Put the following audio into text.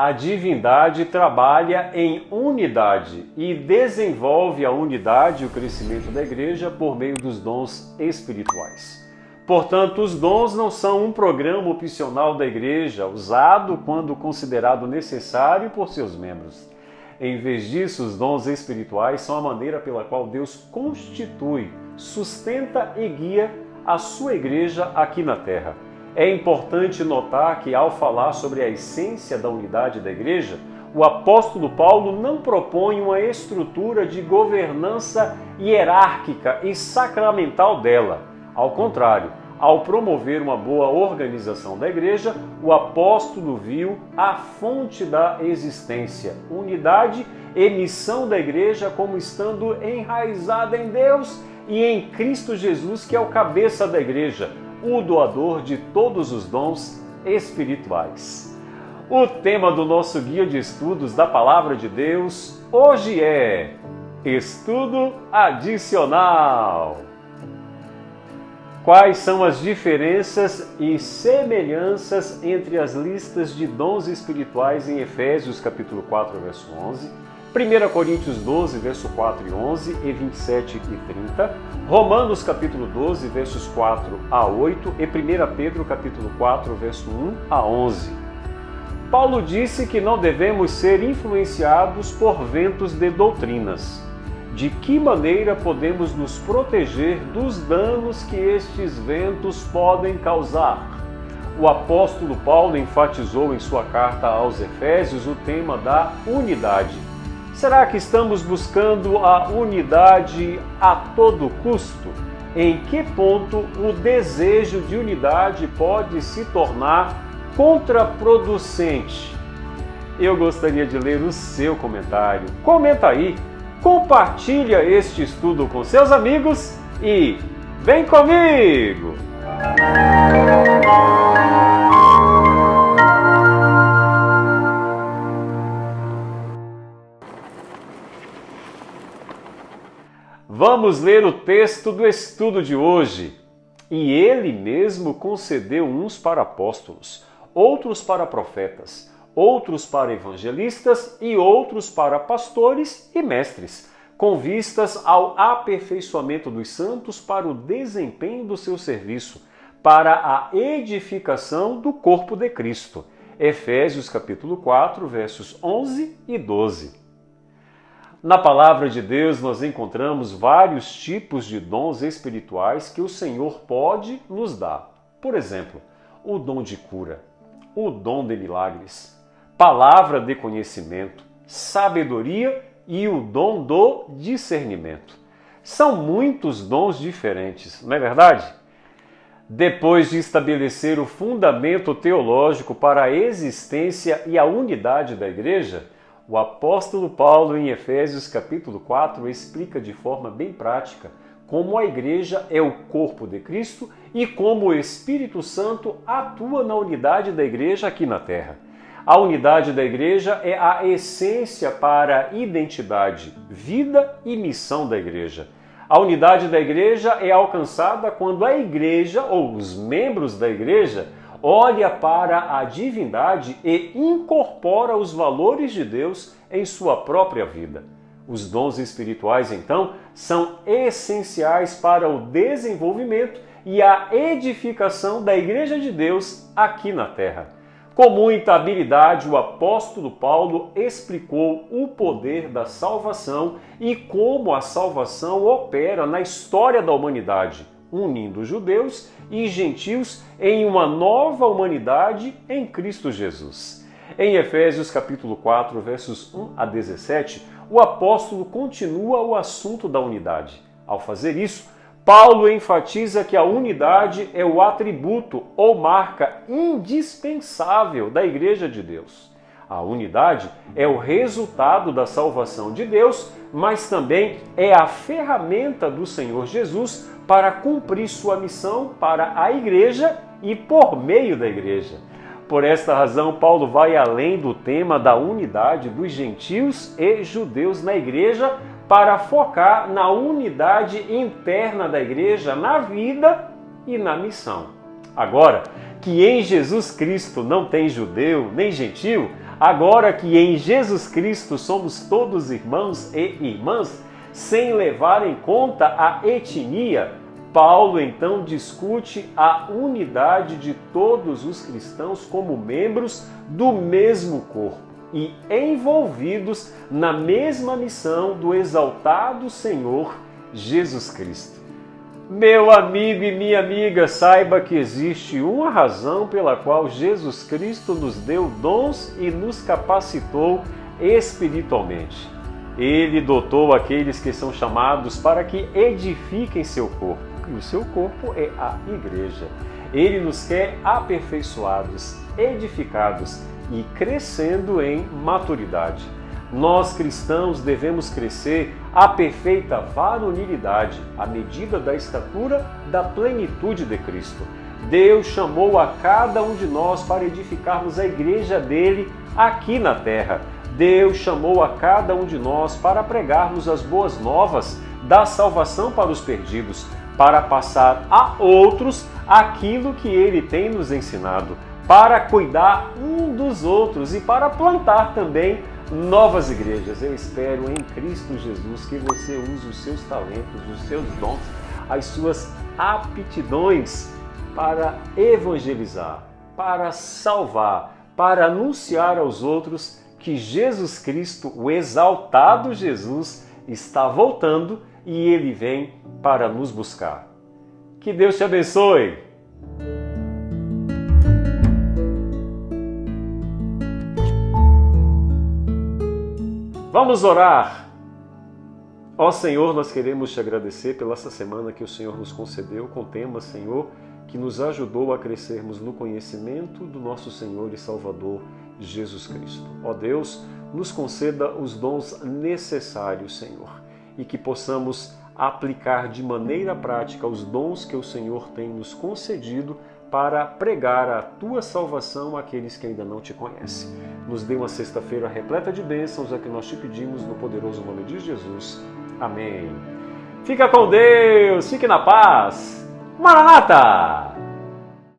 A divindade trabalha em unidade e desenvolve a unidade e o crescimento da igreja por meio dos dons espirituais. Portanto, os dons não são um programa opcional da igreja, usado quando considerado necessário por seus membros. Em vez disso, os dons espirituais são a maneira pela qual Deus constitui, sustenta e guia a sua igreja aqui na terra. É importante notar que, ao falar sobre a essência da unidade da igreja, o apóstolo Paulo não propõe uma estrutura de governança hierárquica e sacramental dela. Ao contrário, ao promover uma boa organização da igreja, o apóstolo viu a fonte da existência, unidade e missão da igreja como estando enraizada em Deus e em Cristo Jesus, que é o cabeça da igreja, o doador de todos os dons espirituais. O tema do nosso guia de estudos da Palavra de Deus hoje é Estudo Adicional. Quais são as diferenças e semelhanças entre as listas de dons espirituais em Efésios capítulo 4, verso 11, 1 Coríntios 12, verso 4 e 11 e 27 e 30, Romanos capítulo 12, versos 4 a 8 e 1 Pedro capítulo 4, verso 1 a 11. Paulo disse que não devemos ser influenciados por ventos de doutrinas. De que maneira podemos nos proteger dos danos que estes ventos podem causar? O apóstolo Paulo enfatizou em sua carta aos Efésios o tema da unidade. Será que estamos buscando a unidade a todo custo? Em que ponto o desejo de unidade pode se tornar contraproducente? Eu gostaria de ler o seu comentário. Comenta aí, compartilha este estudo com seus amigos e vem comigo! Vamos ler o texto do estudo de hoje. E ele mesmo concedeu uns para apóstolos, outros para profetas, outros para evangelistas e outros para pastores e mestres, com vistas ao aperfeiçoamento dos santos para o desempenho do seu serviço, para a edificação do corpo de Cristo. Efésios capítulo 4, versos 11 e 12. Na palavra de Deus nós encontramos vários tipos de dons espirituais que o Senhor pode nos dar. Por exemplo, o dom de cura, o dom de milagres, palavra de conhecimento, sabedoria e o dom do discernimento. São muitos dons diferentes, não é verdade? Depois de estabelecer o fundamento teológico para a existência e a unidade da igreja, o apóstolo Paulo, em Efésios capítulo 4, explica de forma bem prática como a igreja é o corpo de Cristo e como o Espírito Santo atua na unidade da igreja aqui na terra. A unidade da igreja é a essência para a identidade, vida e missão da igreja. A unidade da igreja é alcançada quando a igreja ou os membros da igreja olha para a divindade e incorpora os valores de Deus em sua própria vida. Os dons espirituais, então, são essenciais para o desenvolvimento e a edificação da Igreja de Deus aqui na terra. Com muita habilidade, o apóstolo Paulo explicou o poder da salvação e como a salvação opera na história da humanidade, unindo judeus e gentios em uma nova humanidade em Cristo Jesus. Em Efésios capítulo 4, versos 1 a 17, o apóstolo continua o assunto da unidade. Ao fazer isso, Paulo enfatiza que a unidade é o atributo ou marca indispensável da Igreja de Deus. A unidade é o resultado da salvação de Deus, mas também é a ferramenta do Senhor Jesus para cumprir sua missão para a Igreja e por meio da Igreja. Por esta razão, Paulo vai além do tema da unidade dos gentios e judeus na Igreja para focar na unidade interna da Igreja, na vida e na missão. Agora que em Jesus Cristo não tem judeu nem gentil, agora que em Jesus Cristo somos todos irmãos e irmãs, sem levar em conta a etnia, Paulo então discute a unidade de todos os cristãos como membros do mesmo corpo e envolvidos na mesma missão do exaltado Senhor Jesus Cristo. Meu amigo e minha amiga, saiba que existe uma razão pela qual Jesus Cristo nos deu dons e nos capacitou espiritualmente. Ele dotou aqueles que são chamados para que edifiquem seu corpo, e o seu corpo é a igreja. Ele nos quer aperfeiçoados, edificados e crescendo em maturidade. Nós cristãos devemos crescer à perfeita varonilidade, à medida da estatura da plenitude de Cristo. Deus chamou a cada um de nós para edificarmos a igreja dele aqui na terra. Deus chamou a cada um de nós para pregarmos as boas novas da salvação para os perdidos, para passar a outros aquilo que ele tem nos ensinado, para cuidar um dos outros e para plantar também novas igrejas. Eu espero em Cristo Jesus que você use os seus talentos, os seus dons, as suas aptidões para evangelizar, para salvar, para anunciar aos outros que Jesus Cristo, o exaltado Jesus, está voltando e ele vem para nos buscar. Que Deus te abençoe! Vamos orar! Ó Senhor, nós queremos te agradecer pela essa semana que o Senhor nos concedeu com o tema, Senhor, que nos ajudou a crescermos no conhecimento do nosso Senhor e Salvador Jesus Cristo. Ó Deus, nos conceda os dons necessários, Senhor, e que possamos aplicar de maneira prática os dons que o Senhor tem nos concedido para pregar a tua salvação àqueles que ainda não te conhecem. Nos dê uma sexta-feira repleta de bênçãos, é que nós te pedimos no poderoso nome de Jesus. Amém. Fica com Deus, fique na paz. Maranata!